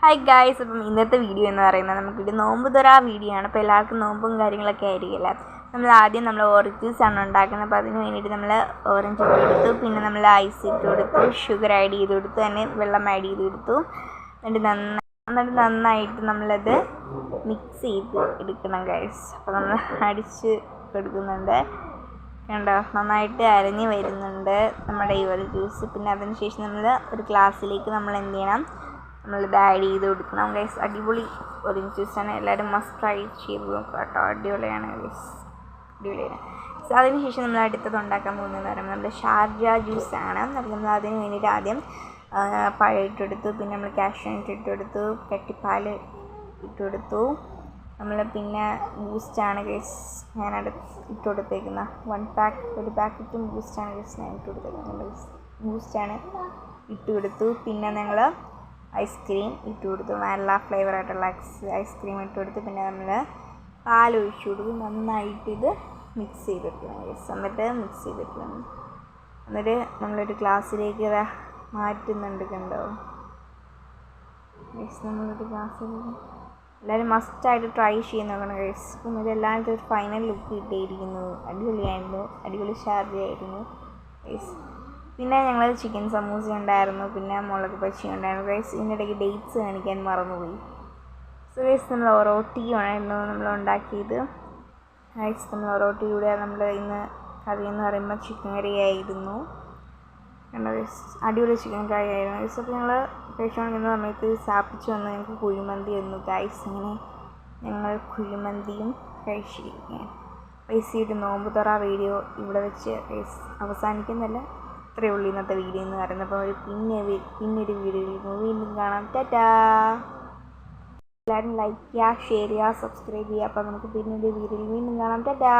Hi guys, അപ്പം ഇന്നത്തെ video എന്ന് പറയുന്നത് നമുക്കിവിടെ നോമ്പ് തുറ വീഡിയോ ആണ്. അപ്പോൾ എല്ലാവർക്കും നോമ്പും കാര്യങ്ങളൊക്കെ ആയിരിക്കില്ല. നമ്മൾ ഓറഞ്ച് ജ്യൂസാണ് ഉണ്ടാക്കുന്നത്. അപ്പോൾ അതിന് വേണ്ടിയിട്ട് നമ്മൾ ഓറഞ്ച് ഇട്ട് കൊടുത്തു, പിന്നെ നമ്മൾ ഐസ് ഇട്ട് കൊടുത്തു, ഷുഗർ ആഡ് ചെയ്ത് കൊടുത്തു, തന്നെ വെള്ളം ആഡ് ചെയ്ത് കൊടുത്തു. എന്നിട്ട് നന്നായിട്ട് നമ്മളത് മിക്സ് ചെയ്ത് എടുക്കണം ഗായ്സ്. അപ്പോൾ നമ്മൾ അടിച്ച് കൊടുക്കുന്നുണ്ട്, കണ്ടോ, നന്നായിട്ട് അരഞ്ഞ് വരുന്നുണ്ട് നമ്മുടെ ഈ ഒരു ജ്യൂസ്. പിന്നെ അതിന് ശേഷം നമ്മൾ ഒരു ഗ്ലാസ്സിലേക്ക് നമ്മൾ എന്ത് ചെയ്യണം, നമ്മളിത് ആഡ് ചെയ്ത് കൊടുക്കണം ഗൈസ്. അടിപൊളി ഓറഞ്ച് ജ്യൂസാണ്, എല്ലാവരും മസ്റ്റ് ട്രൈ ചെയ്ത് നോക്കുക കേട്ടോ. അടിപൊളിയാണ് ഗൈസ്, അടിപൊളിയാണ്. അതിന് ശേഷം നമ്മൾ അടുത്തത് ഉണ്ടാക്കാൻ പോകുന്നതെന്ന് പറയുമ്പോൾ നമ്മുടെ ഷാർജ ജ്യൂസാണ്. അപ്പോൾ നമ്മൾ അതിന് വേണ്ടിയിട്ട് ആദ്യം പഴം ഇട്ടെടുത്തു, പിന്നെ നമ്മൾ കാഷ്യൂനട്ട് ഇട്ടെടുത്തു, കട്ടിപ്പാൽ ഇട്ടെടുത്തു. നമ്മൾ പിന്നെ ബൂസ്റ്റാണ് ഗൈസ് ഞാനത് ഇട്ട് കൊടുത്തേക്കുന്ന ഒരു പാക്കറ്റും ബൂസ്റ്റാണ് ഗൈസ് ഞാൻ ഇട്ട് കൊടുത്തേക്കുന്നത്. ബൂസ്റ്റാണ് ഇട്ട് കൊടുത്തു. പിന്നെ ഞങ്ങൾ ഐസ്ക്രീം ഇട്ട് കൊടുത്തു, നല്ല ഫ്ലേവർ ആയിട്ടുള്ള ഐസ്ക്രീം ഇട്ട് കൊടുത്തു. പിന്നെ നമ്മൾ പാലൊഴിച്ച് കൊടുത്തു, നന്നായിട്ട് ഇത് മിക്സ് ചെയ്തെടുക്കണം ഗൈസ്. എന്നിട്ട് മിക്സ് ചെയ്തെടുക്കണം. എന്നിട്ട് നമ്മളൊരു ഗ്ലാസ്സിലേക്ക് മാറ്റുന്നുണ്ട്, കണ്ടോ ഗൈസ്. നമ്മളൊരു ഗ്ലാസ്സിലേക്ക് എല്ലാവരും മസ്റ്റായിട്ട് ട്രൈ ചെയ്ത് നോക്കണം ഗൈസ്. അപ്പം ഇതെല്ലാവരും ഒരു ഫൈനൽ ലുക്ക് കിട്ടിയിരിക്കുന്നു. അടിപൊളിയായിരുന്നു, അടിപൊളി ഷാർജയായിരുന്നു ഗൈസ്. പിന്നെ ഞങ്ങൾ ചിക്കൻ സമൂസ ഉണ്ടായിരുന്നു, പിന്നെ മുളക് ബജി ഉണ്ടായിരുന്നു ഗൈസ്. ഇതിനിടയ്ക്ക് ഡേറ്റ്സ് കാണിക്കാൻ മറന്നുപോയി. സോ ഗൈസ്, നമ്മൾ ഒറോട്ടിയായിരുന്നു നമ്മൾ ഉണ്ടാക്കിയത് ഗൈസ്. നമ്മൾ ഒറോട്ടിയുടെ നമ്മൾ ഇന്ന് കറി എന്ന് പറയുമ്പോൾ ചിക്കൻ കറി ആയിരുന്നു, കണ്ടോ ഗൈസ്. അടിപൊളി ചിക്കൻ കറി ആയിരുന്നു ഗൈസ്. അപ്പോൾ ഞങ്ങൾ കഴിച്ചുകൊണ്ടിരിക്കുന്ന സമയത്ത് സാപ്പിച്ച് വന്ന് ഞങ്ങൾക്ക് കുഴിമന്തി തന്നു ഗൈസ്. അങ്ങനെ ഞങ്ങൾ കുഴിമന്തിയും കഴിച്ചിരിക്കുകയാണ്. പൈസയുടെ നോമ്പ് തുറ വീഡിയോ ഇവിടെ വെച്ച് ഗൈസ് അവസാനിക്കുന്നില്ല. ഇത്രയേ ഉള്ളൂ ഇന്നത്തെ വീഡിയോ എന്ന് പറയുന്നത്. അപ്പോൾ പിന്നൊരു വീഡിയോയിൽ വീണ്ടും കാണാം. ടാറ്റാ. എല്ലാവരും ലൈക്ക് ചെയ്യുക, ഷെയർ ചെയ്യുക, സബ്സ്ക്രൈബ് ചെയ്യുക. അപ്പോൾ നമുക്ക് പിന്നൊരു വീഡിയോയിൽ വീണ്ടും കാണാം. ടാറ്റാ.